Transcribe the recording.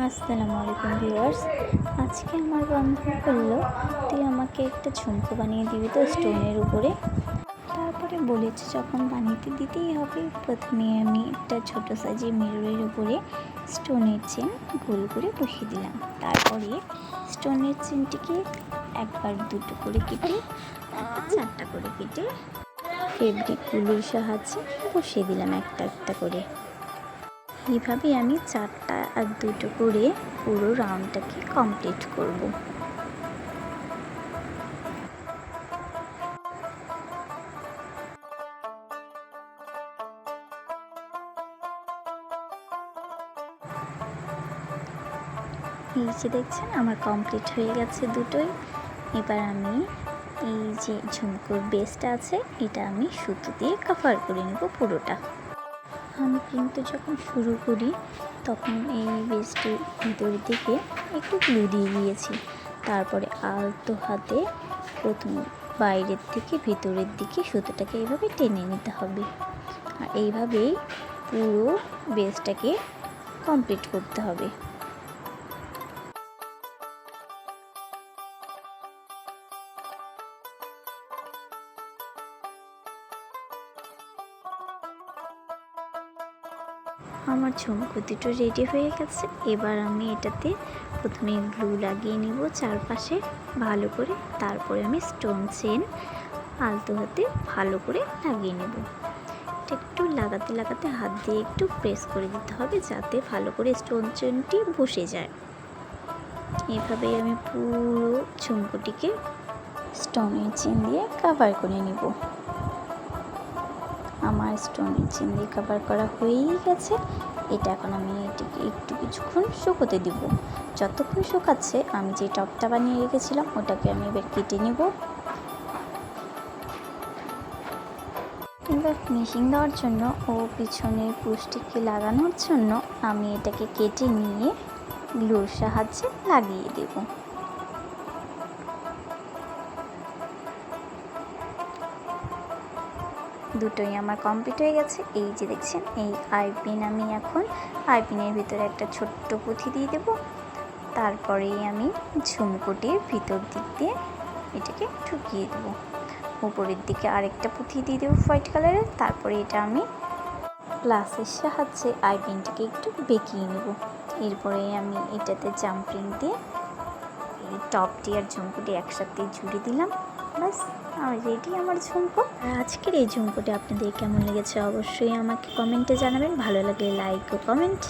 আসসালামু আলাইকুম ভিউয়ার্স। আজকে আমার বন্ধু বলল, তুই আমাকে একটা ঝুমকো বানিয়ে দিবি তো স্টোনের উপরে। তারপরে বলেছে যখন বানিয়ে দিতেই হবে, প্রথমে আমি একটা ছোট সাইজের মিররের উপরে স্টোনের চেন গোল করে বসিয়ে দিলাম। তারপরে স্টোনের চেনটিকে একবার দুটো করে কেটে চারটা করে কেটে ফেব্রিকগুলোর সাহায্যে বসিয়ে দিলাম একটা একটা করে। এইভাবে আমি চারটা আর দুটো করে পুরো রাউন্ডটাকে কমপ্লিট করব। এই যে দেখছেন আমার কমপ্লিট হয়ে গেছে দুটোই। এবার আমি এই যে ঝুমকোর বেসটা আছে এটা আমি সুতো দিয়ে কভার করে নেব পুরোটা। আমি কিন্তু যখন শুরু করি তখন এই বেসটির ভিতরের দিকে একটু গ্লু দিয়ে দিয়েছি। তারপরে আলতো হাতে প্রথমে বাইরের থেকে ভিতরের দিকে সুতোটাকে এইভাবে টেনে নিতে হবে। আর এইভাবেই পুরো বেসটাকে কমপ্লিট করতে হবে। আমার ঝুমকো দুটো রেডি হয়ে গেছে। এবার আমি এটাতে প্রথমে গ্লু লাগিয়ে নিব চারপাশে ভালো করে। তারপরে আমি স্টোন চেন আলতো হাতে ভালো করে লাগিয়ে নেব। এটা একটু লাগাতে লাগাতে হাত দিয়ে একটু প্রেস করে দিতে হবে যাতে ভালো করে স্টোন চেনটি বসে যায়। এভাবেই আমি পুরো ঝুমকোটিকে স্টোনের চেন দিয়ে কভার করে নেব। আমার স্টোনের চেন দিয়ে কভার করা হয়েই গেছে। এটা এখন আমি এটিকে একটু কিছুক্ষণ শুকোতে দিব। যতক্ষণ শুকাচ্ছে আমি যে টপটা বানিয়ে রেখেছিলাম ওটাকে আমি এবার কেটে নেব। এবার ফিনিশিং দেওয়ার জন্য ও পিছনের পুষ্টিকে লাগানোর জন্য আমি এটাকে কেটে নিয়ে গ্লুর সাহায্যে লাগিয়ে দেব। দুটোই আমার কমপ্লিট হয়ে গেছে। এই যে দেখছেন এই আইপিন আমি এখন আইপিনের ভিতরে একটা ছোট্ট পুঁথি দিয়ে দেব। তারপরেই আমি ঝুমকোটির ভিতর দিক দিয়ে এটাকে ঢুকিয়ে দেবো। উপরের দিকে আরেকটা পুঁথি দিয়ে দেবো হোয়াইট কালারের। তারপরে এটা আমি গ্লাসের সাহায্যে আইপিনটাকে একটু বেঁকিয়ে নেব। এরপরে আমি এটাতে জাম্পিং দিয়ে এই টপটি আর ঝুমকোটি একসাথে জুড়ে দিলাম। ব্যাস রেডি আমার ঝুমকো। আজকের এই ঝুমকোটি আপনাদের কেমন লেগেছে অবশ্যই আমাকে কমেন্টে জানাবেন। ভালো লাগলে লাইক ও কমেন্ট।